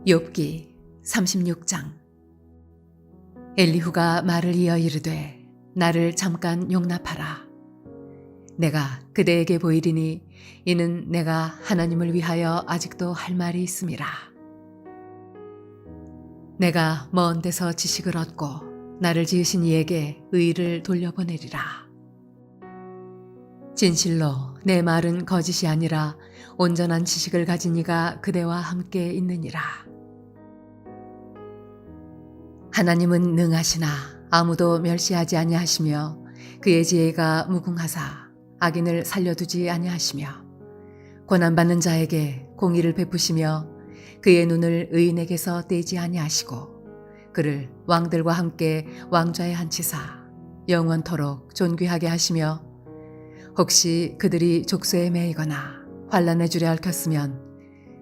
욥기 36장. 엘리후가 말을 이어 이르되 나를 잠깐 용납하라. 내가 그대에게 보이리니 이는 내가 하나님을 위하여 아직도 할 말이 있음이라. 내가 먼 데서 지식을 얻고 나를 지으신 이에게 의를 돌려보내리라. 진실로 내 말은 거짓이 아니라 온전한 지식을 가진 이가 그대와 함께 있느니라. 하나님은 능하시나 아무도 멸시하지 아니하시며 그의 지혜가 무궁하사 악인을 살려두지 아니하시며 고난받는 자에게 공의를 베푸시며 그의 눈을 의인에게서 떼지 아니하시고 그를 왕들과 함께 왕좌에 앉히사 영원토록 존귀하게 하시며 혹시 그들이 족쇄에 매이거나 환난의 줄에 얽혔으면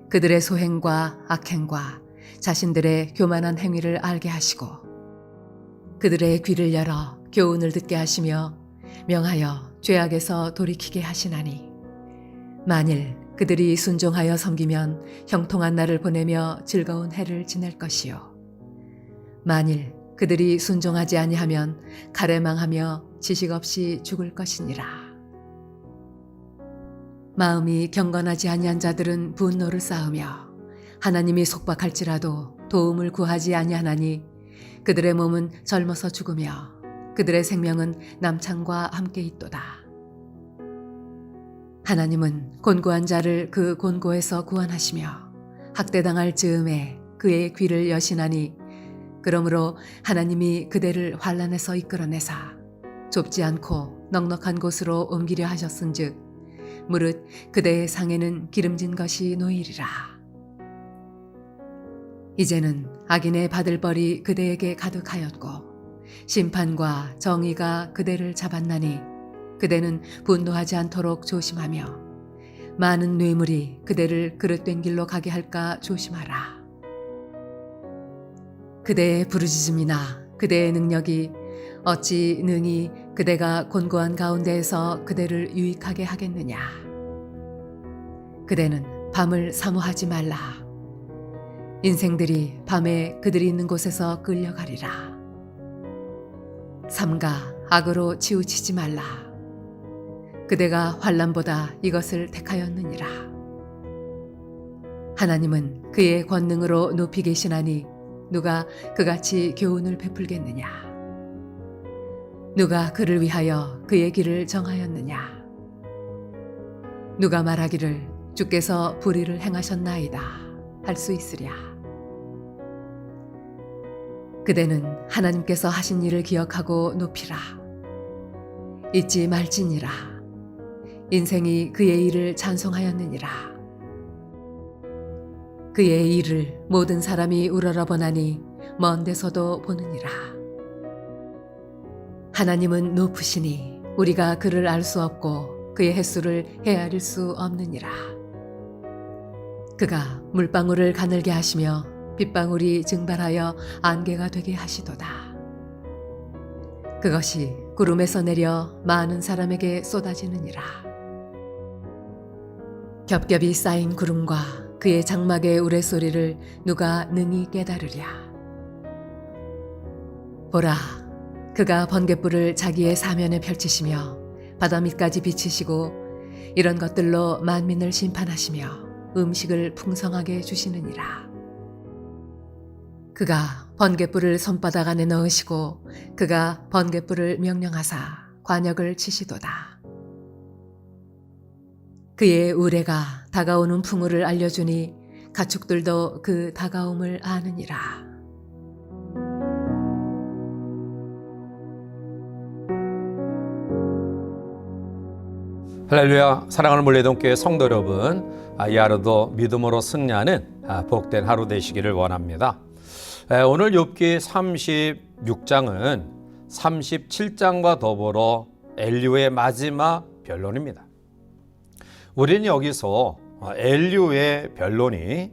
그들의 소행과 악행과 자신들의 교만한 행위를 알게 하시고 그들의 귀를 열어 교훈을 듣게 하시며 명하여 죄악에서 돌이키게 하시나니 만일 그들이 순종하여 섬기면 형통한 날을 보내며 즐거운 해를 지낼 것이요 만일 그들이 순종하지 아니하면 칼에 망하며 지식 없이 죽을 것이니라. 마음이 경건하지 아니한 자들은 분노를 쌓으며 하나님이 속박할지라도 도움을 구하지 아니하나니 그들의 몸은 젊어서 죽으며 그들의 생명은 남창과 함께 있도다. 하나님은 곤고한 자를 그 곤고에서 구원하시며 학대당할 즈음에 그의 귀를 여시나니 그러므로 하나님이 그대를 환난에서 이끌어내사 좁지 않고 넉넉한 곳으로 옮기려 하셨은즉 무릇 그대의 상에는 기름진 것이 놓이리라. 이제는 악인의 받을 벌이 그대에게 가득하였고 심판과 정의가 그대를 잡았나니 그대는 분노하지 않도록 조심하며 많은 뇌물이 그대를 그릇된 길로 가게 할까 조심하라. 그대의 부르짖음이나 그대의 능력이 어찌 능히 그대가 곤고한 가운데에서 그대를 유익하게 하겠느냐. 그대는 밤을 사모하지 말라. 인생들이 밤에 그들이 있는 곳에서 끌려가리라. 삼가 악으로 치우치지 말라. 그대가 환난보다 이것을 택하였느니라. 하나님은 그의 권능으로 높이 계시나니 누가 그같이 교훈을 베풀겠느냐. 누가 그를 위하여 그의 길을 정하였느냐. 누가 말하기를 주께서 불의를 행하셨나이다 할 수 있으랴. 그대는 하나님께서 하신 일을 기억하고 높이라. 잊지 말지니라. 인생이 그의 일을 찬송하였느니라. 그의 일을 모든 사람이 우러러보나니 먼 데서도 보느니라. 하나님은 높으시니 우리가 그를 알 수 없고 그의 횟수를 헤아릴 수 없느니라. 그가 물방울을 가늘게 하시며 빗방울이 증발하여 안개가 되게 하시도다. 그것이 구름에서 내려 많은 사람에게 쏟아지느니라. 겹겹이 쌓인 구름과 그의 장막의 우레소리를 누가 능히 깨달으랴. 보라, 그가 번갯불을 자기의 사면에 펼치시며 바다 밑까지 비치시고 이런 것들로 만민을 심판하시며 음식을 풍성하게 주시느니라. 그가 번갯불을 손바닥 안에 넣으시고 그가 번갯불을 명령하사 관역을 치시도다. 그의 우레가 다가오는 풍우를 알려주니 가축들도 그 다가옴을 아느니라. 할렐루야. 사랑하는 물레동교회 성도 여러분, 이 하루도 믿음으로 승리하는 복된 하루 되시기를 원합니다. 오늘 욥기 36장은 37장과 더불어 엘리후의 마지막 변론입니다. 우리는 여기서 엘리후의 변론이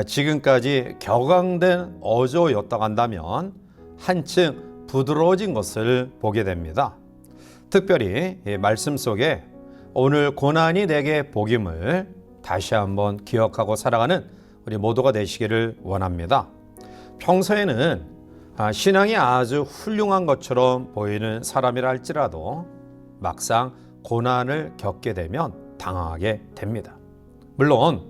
지금까지 격앙된 어조였다고 한다면 한층 부드러워진 것을 보게 됩니다. 특별히 이 말씀 속에 오늘 고난이 내게 복임을 다시 한번 기억하고 살아가는 우리 모두가 되시기를 원합니다. 평소에는 신앙이 아주 훌륭한 것처럼 보이는 사람이라 할지라도 막상 고난을 겪게 되면 당황하게 됩니다. 물론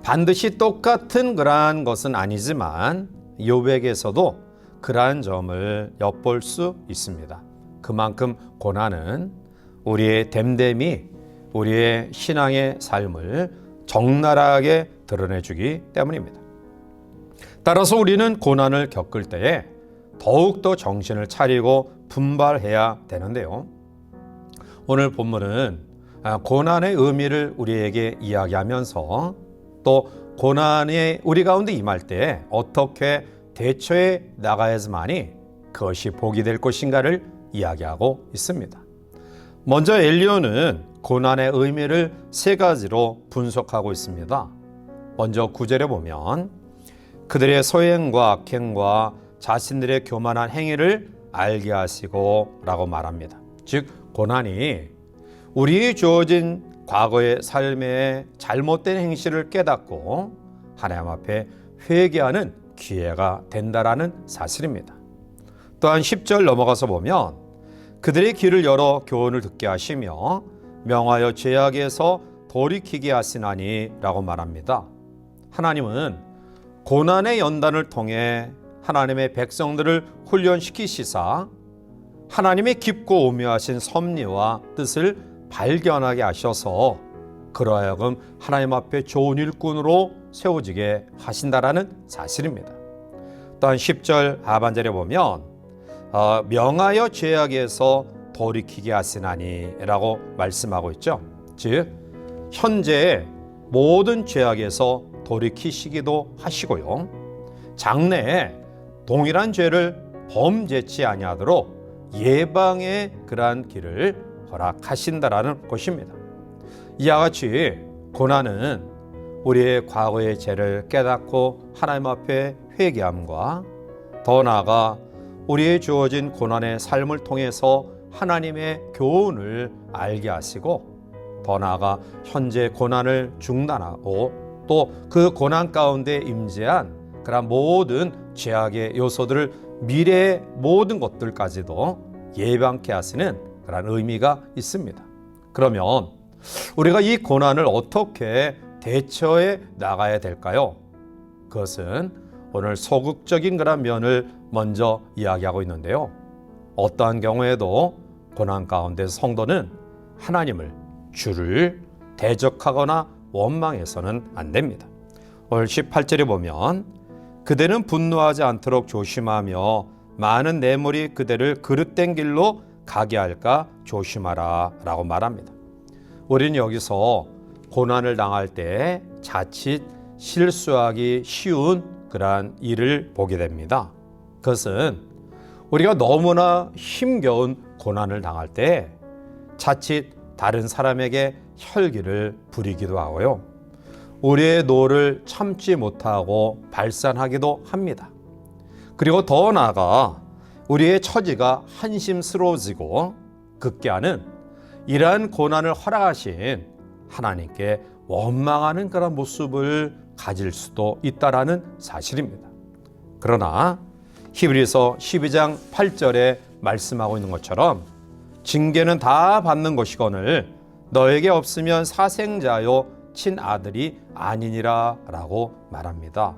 반드시 똑같은 그러한 것은 아니지만 욥에게서도 그러한 점을 엿볼 수 있습니다. 그만큼 고난은 우리의 됨됨이, 우리의 신앙의 삶을 적나라하게 드러내주기 때문입니다. 따라서 우리는 고난을 겪을 때에 더욱더 정신을 차리고 분발해야 되는데요. 오늘 본문은 고난의 의미를 우리에게 이야기하면서 또 고난이 우리 가운데 임할 때 어떻게 대처해 나가야지만이 그것이 복이 될 것인가를 이야기하고 있습니다. 먼저 엘리야는 고난의 의미를 세 가지로 분석하고 있습니다. 먼저 9절에 보면 그들의 소행과 악행과 자신들의 교만한 행위를 알게 하시고 라고 말합니다. 즉 고난이 우리의 주어진 과거의 삶의 잘못된 행실을 깨닫고 하나님 앞에 회개하는 기회가 된다라는 사실입니다. 또한 10절 넘어가서 보면 그들의 귀를 열어 교훈을 듣게 하시며 명하여 죄악에서 돌이키게 하시나니 라고 말합니다. 하나님은 고난의 연단을 통해 하나님의 백성들을 훈련시키시사 하나님의 깊고 오묘하신 섭리와 뜻을 발견하게 하셔서 그러하여금 하나님 앞에 좋은 일꾼으로 세워지게 하신다라는 사실입니다. 또한 10절 하반절에 보면 명하여 죄악에서 돌이키게 하시나니 라고 말씀하고 있죠. 즉 현재의 모든 죄악에서 돌이키시기도 하시고요, 장래에 동일한 죄를 범죄치 아니하도록 예방의 그러한 길을 허락하신다라는 것입니다. 이와 같이 고난은 우리의 과거의 죄를 깨닫고 하나님 앞에 회개함과 더 나아가 우리의 주어진 고난의 삶을 통해서 하나님의 교훈을 알게 하시고 더 나아가 현재 고난을 중단하고 또 그 고난 가운데 임재한 그런 모든 죄악의 요소들을 미래의 모든 것들까지도 예방케 하시는 그런 의미가 있습니다. 그러면 우리가 이 고난을 어떻게 대처해 나가야 될까요? 그것은 오늘 소극적인 그런 면을 먼저 이야기하고 있는데요. 어떠한 경우에도 고난 가운데 성도는 하나님을, 주를 대적하거나 원망해서는 안 됩니다. 오늘 18절에 보면 그대는 분노하지 않도록 조심하며 많은 뇌물이 그대를 그릇된 길로 가게 할까 조심하라 라고 말합니다. 우리는 여기서 고난을 당할 때 자칫 실수하기 쉬운 그러한 일을 보게 됩니다. 그것은 우리가 너무나 힘겨운 고난을 당할 때 자칫 다른 사람에게 혈기를 부리기도 하고요, 우리의 노를 참지 못하고 발산하기도 합니다. 그리고 더 나아가 우리의 처지가 한심스러워지고 급기야는 이러한 고난을 허락하신 하나님께 원망하는 그런 모습을 가질 수도 있다라는 사실입니다. 그러나 히브리서 12장 8절에 말씀하고 있는 것처럼 징계는 다 받는 것이거늘 너에게 없으면 사생자요 친아들이 아니니라 라고 말합니다.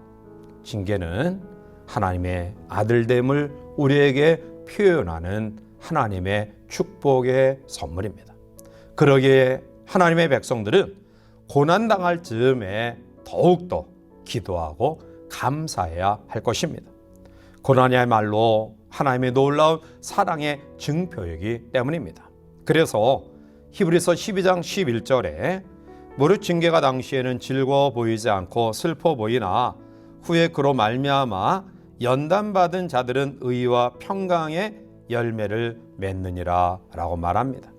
징계는 하나님의 아들됨을 우리에게 표현하는 하나님의 축복의 선물입니다. 그러기에 하나님의 백성들은 고난당할 즈음에 더욱더 기도하고 감사해야 할 것입니다. 고난이야말로 하나님의 놀라운 사랑의 증표이기 때문입니다. 그래서 히브리서 12장 11절에 무릇 징계가 당시에는 즐거워 보이지 않고 슬퍼 보이나 후에 그로 말미암아 연단받은 자들은 의와 평강의 열매를 맺느니라 라고 말합니다.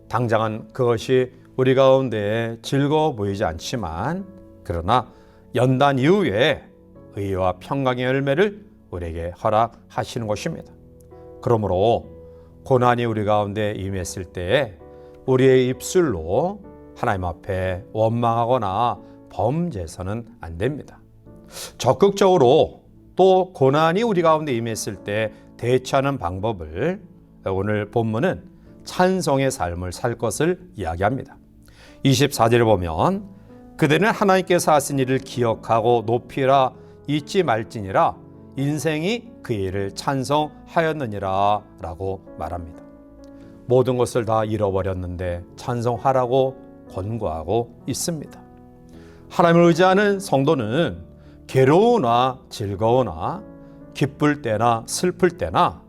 당장은 그것이 우리 가운데 즐거워 보이지 않지만 그러나 연단 이후에 의와 평강의 열매를 우리에게 허락하시는 것입니다. 그러므로 고난이 우리 가운데 임했을 때에 우리의 입술로 하나님 앞에 원망하거나 범죄해서는 안 됩니다. 적극적으로 또 고난이 우리 가운데 임했을 때 대처하는 방법을 오늘 본문은 찬송의 삶을 살 것을 이야기합니다. 24절에 보면 그대는 하나님께서 하신 일을 기억하고 높이라 잊지 말지니라 인생이 그 일을 찬송하였느니라 라고 말합니다. 모든 것을 다 잃어버렸는데 찬송하라고 권고하고 있습니다. 하나님을 의지하는 성도는 괴로우나 즐거우나 기쁠 때나 슬플 때나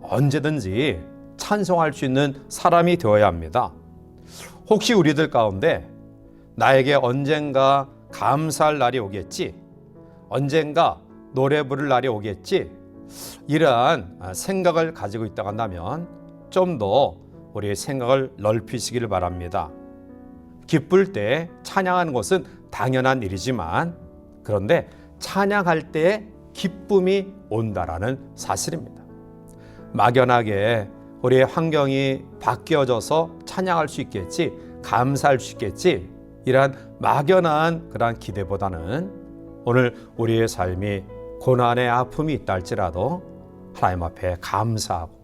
언제든지 찬송할 수 있는 사람이 되어야 합니다. 혹시 우리들 가운데 나에게 언젠가 감사할 날이 오겠지, 언젠가 노래 부를 날이 오겠지, 이러한 생각을 가지고 있다고 한다면 좀 더 우리의 생각을 넓히시기를 바랍니다. 기쁠 때 찬양하는 것은 당연한 일이지만 그런데 찬양할 때에 기쁨이 온다라는 사실입니다. 막연하게 우리의 환경이 바뀌어져서 찬양할 수 있겠지, 감사할 수 있겠지, 이러한 막연한 그러한 기대보다는 오늘 우리의 삶이 고난의 아픔이 있다 할지라도 하나님 앞에 감사하고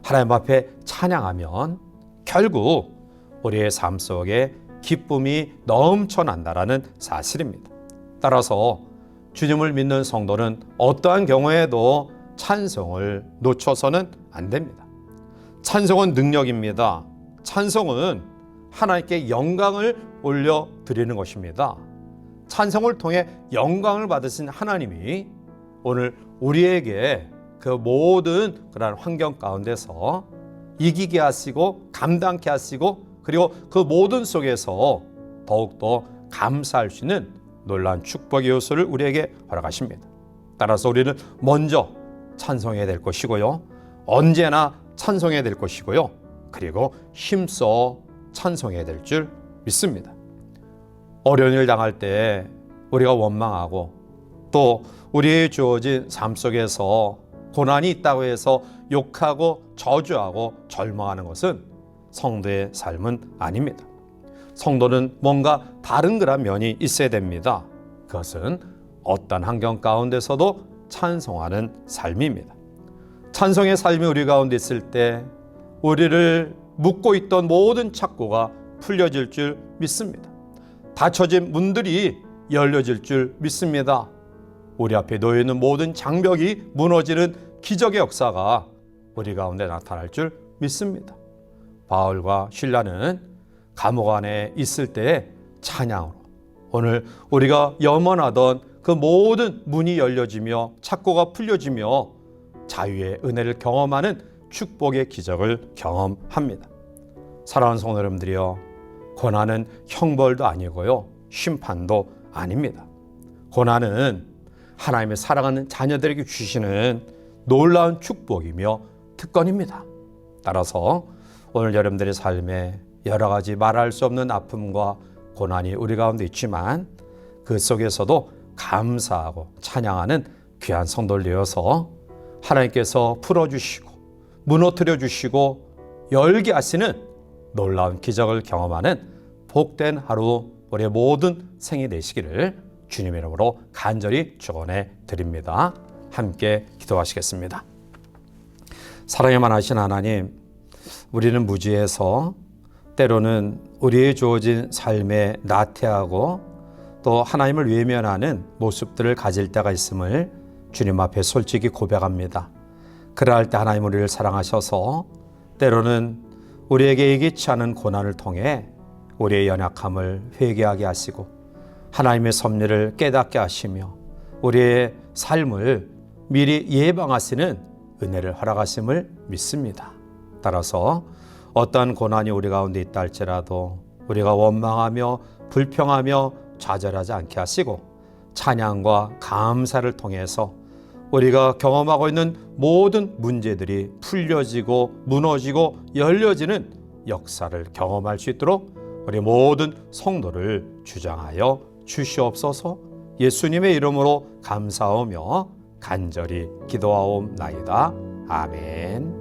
하나님 앞에 찬양하면 결국 우리의 삶 속에 기쁨이 넘쳐난다라는 사실입니다. 따라서 주님을 믿는 성도는 어떠한 경우에도 찬송을 놓쳐서는 안 됩니다. 찬송은 능력입니다. 찬송은 하나님께 영광을 올려드리는 것입니다. 찬송을 통해 영광을 받으신 하나님이 오늘 우리에게 그 모든 그런 환경 가운데서 이기게 하시고 감당케 하시고 그리고 그 모든 속에서 더욱더 감사할 수 있는 놀라운 축복의 요소를 우리에게 허락하십니다. 따라서 우리는 먼저 찬송해야 될 것이고요. 언제나 찬송해야 될 것이고요. 그리고 힘써 찬송해야 될 줄 믿습니다. 어려운 일 당할 때 우리가 원망하고 또 우리의 주어진 삶 속에서 고난이 있다고 해서 욕하고 저주하고 절망하는 것은 성도의 삶은 아닙니다. 성도는 뭔가 다른 그런 면이 있어야 됩니다. 그것은 어떤 환경 가운데서도 찬송하는 삶입니다. 찬송의 삶이 우리 가운데 있을 때 우리를 묶고 있던 모든 착고가 풀려질 줄 믿습니다. 닫혀진 문들이 열려질 줄 믿습니다. 우리 앞에 놓여 있는 모든 장벽이 무너지는 기적의 역사가 우리 가운데 나타날 줄 믿습니다. 바울과 실라는 감옥 안에 있을 때의 찬양으로 오늘 우리가 염원하던 그 모든 문이 열려지며 착고가 풀려지며 자유의 은혜를 경험하는 축복의 기적을 경험합니다. 사랑하는 성도 여러분들이여, 고난은 형벌도 아니고요, 심판도 아닙니다. 고난은 하나님의 사랑하는 자녀들에게 주시는 놀라운 축복이며 특권입니다. 따라서 오늘 여러분들의 삶에 여러 가지 말할 수 없는 아픔과 고난이 우리 가운데 있지만 그 속에서도 감사하고 찬양하는 귀한 성도를 되어서 하나님께서 풀어주시고 무너뜨려 주시고 열게 하시는 놀라운 기적을 경험하는 복된 하루 우리의 모든 생이 되시기를 주님의 이름으로 간절히 축원해 드립니다. 함께 기도하시겠습니다. 사랑에 만하신 하나님, 우리는 무지해서 때로는 우리의 주어진 삶에 나태하고 또 하나님을 외면하는 모습들을 가질 때가 있음을 주님 앞에 솔직히 고백합니다. 그러할 때 하나님 우리를 사랑하셔서 때로는 우리에게 예기치 않은 고난을 통해 우리의 연약함을 회개하게 하시고 하나님의 섭리를 깨닫게 하시며 우리의 삶을 미리 예방하시는 은혜를 허락하심을 믿습니다. 따라서 어떠한 고난이 우리 가운데 있다 할지라도 우리가 원망하며 불평하며 좌절하지 않게 하시고 찬양과 감사를 통해서 우리가 경험하고 있는 모든 문제들이 풀려지고 무너지고 열려지는 역사를 경험할 수 있도록 우리 모든 성도를 주장하여 주시옵소서. 예수님의 이름으로 감사하며 간절히 기도하옵나이다. 아멘.